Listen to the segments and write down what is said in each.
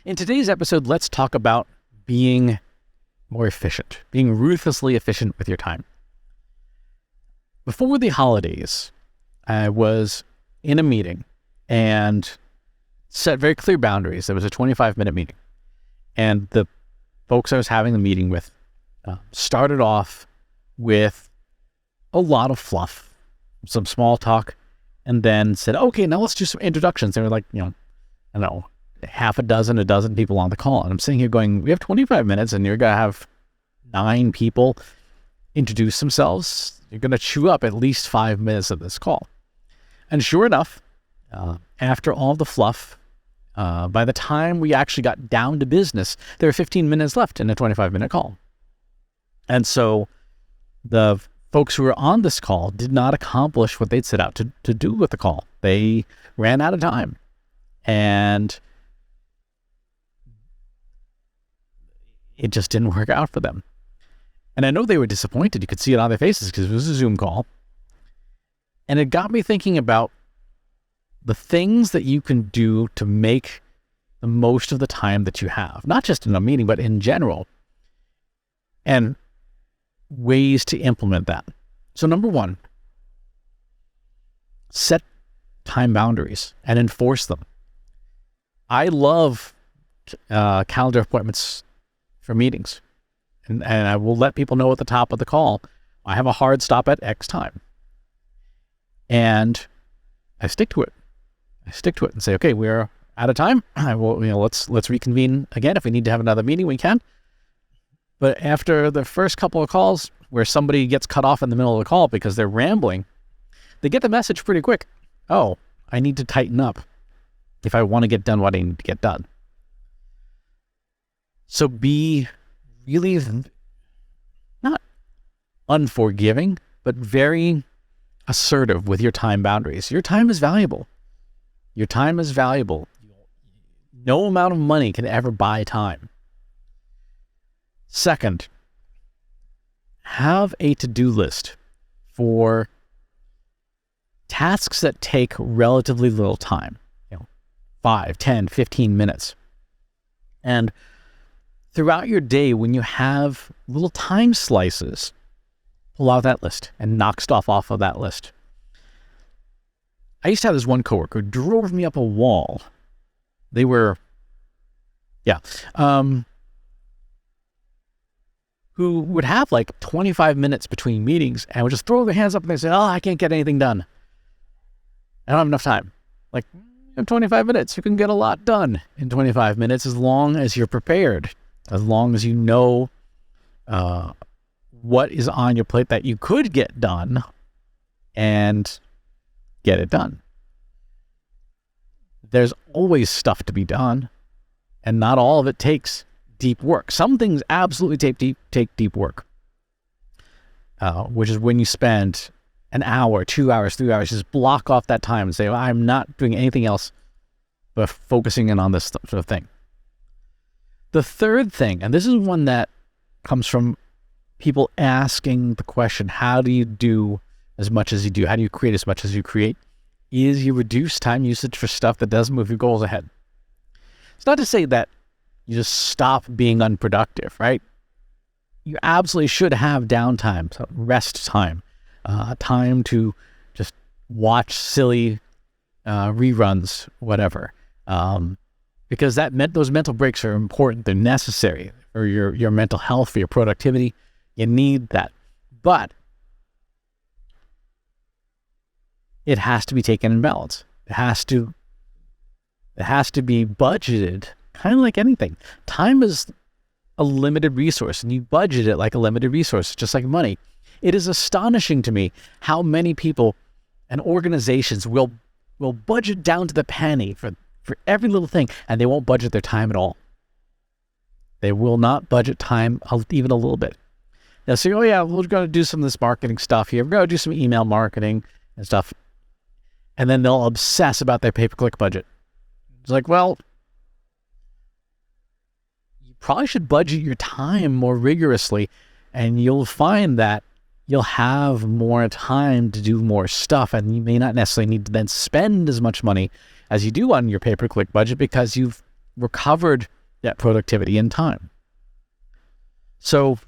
In today's episode, let's talk about being more efficient, being ruthlessly efficient with your time. Before the holidays, I was in a meeting and set very clear boundaries. There was a 25-minute meeting. And the folks I was having the meeting with started off with a lot of fluff, some small talk, and then said, okay, now let's do some introductions. They were like, I don't know, half a dozen people on the call. And I'm sitting here going, we have 25 minutes and you're going to have 9 people introduce themselves. You're going to chew up at least 5 minutes of this call. And sure enough, after all the fluff, by the time we actually got down to business, there were 15 minutes left in a 25-minute call. And so the folks who were on this call did not accomplish what they'd set out to do with the call. They ran out of time. And it just didn't work out for them. And I know they were disappointed. You could see it on their faces because it was a Zoom call. And it got me thinking about the things that you can do to make the most of the time that you have, not just in a meeting, but in general, and ways to implement that. So number 1, set time boundaries and enforce them. I love calendar appointments for meetings. And I will let people know at the top of the call, I have a hard stop at X time. And I stick to it. And say, okay, we're out of time. I will, let's reconvene again. If we need to have another meeting, we can. But after the first couple of calls where somebody gets cut off in the middle of the call because they're rambling, they get the message pretty quick. Oh, I need to tighten up if I want to get done what I need to get done. So be really not unforgiving, but very assertive with your time boundaries. Your time is valuable. No amount of money can ever buy time. Second, have a to-do list for tasks that take relatively little time, 5, 10, 15 minutes. And throughout your day, when you have little time slices, pull out that list and knock stuff off of that list. I used to have this one coworker who drove me up a wall. They were, who would have like 25 minutes between meetings and would just throw their hands up and they say, oh, I can't get anything done. I don't have enough time. Like, you have 25 minutes. You can get a lot done in 25 minutes as long as you're prepared, as long as you know what is on your plate that you could get done and get it done. There's always stuff to be done, and not all of it takes deep work. Some things absolutely take deep work, which is when you spend an hour, 2 hours, 3 hours, just block off that time and say, well, I'm not doing anything else but focusing in on this sort of thing. The third thing, and this is one that comes from people asking the question, how do you do as much as you do? How do you create as much as you create? Is you reduce time usage for stuff that doesn't move your goals ahead. It's not to say that you just stop being unproductive, right? You absolutely should have downtime, so rest time, time to just watch silly reruns, whatever. Because those mental breaks are important. They're necessary for your mental health, for your productivity. You need that. But it has to be taken in balance. It has to be budgeted, kind of like anything. Time is a limited resource, and you budget it like a limited resource, just like money. It is astonishing to me how many people and organizations will budget down to the penny for every little thing, and they won't budget their time at all. They will not budget time even a little bit. They'll say, oh yeah, we're going to do some of this marketing stuff here. We're going to do some email marketing and stuff. And then they'll obsess about their pay-per-click budget. It's like, well, you probably should budget your time more rigorously, and you'll find that you'll have more time to do more stuff, and you may not necessarily need to then spend as much money as you do on your pay-per-click budget because you've recovered that productivity and time. So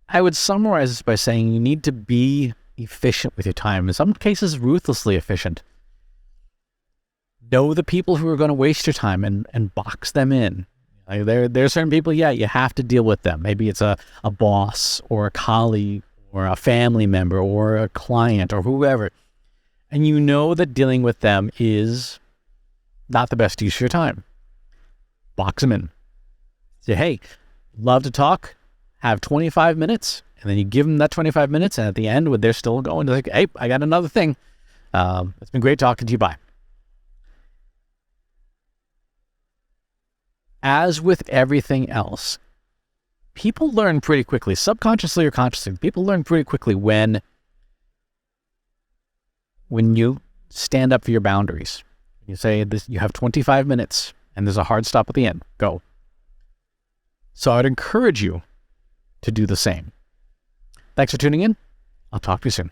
I would summarize this by saying you need to be efficient with your time. In some cases, ruthlessly efficient. Know the people who are going to waste your time and box them in. Like there are certain people, you have to deal with them. Maybe it's a boss or a colleague or a family member or a client or whoever. And you know that dealing with them is not the best use of your time. Box them in. Say, hey, love to talk, have 25 minutes. And then you give them that 25 minutes. And at the end, when they're still going, they're like, hey, I got another thing. It's been great talking to you. Bye. As with everything else, people learn pretty quickly, subconsciously or consciously. People learn pretty quickly when you stand up for your boundaries. You say this, you have 25 minutes and there's a hard stop at the end. Go. So I'd encourage you to do the same. Thanks for tuning in. I'll talk to you soon.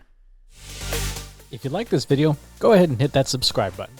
If you like this video, go ahead and hit that subscribe button.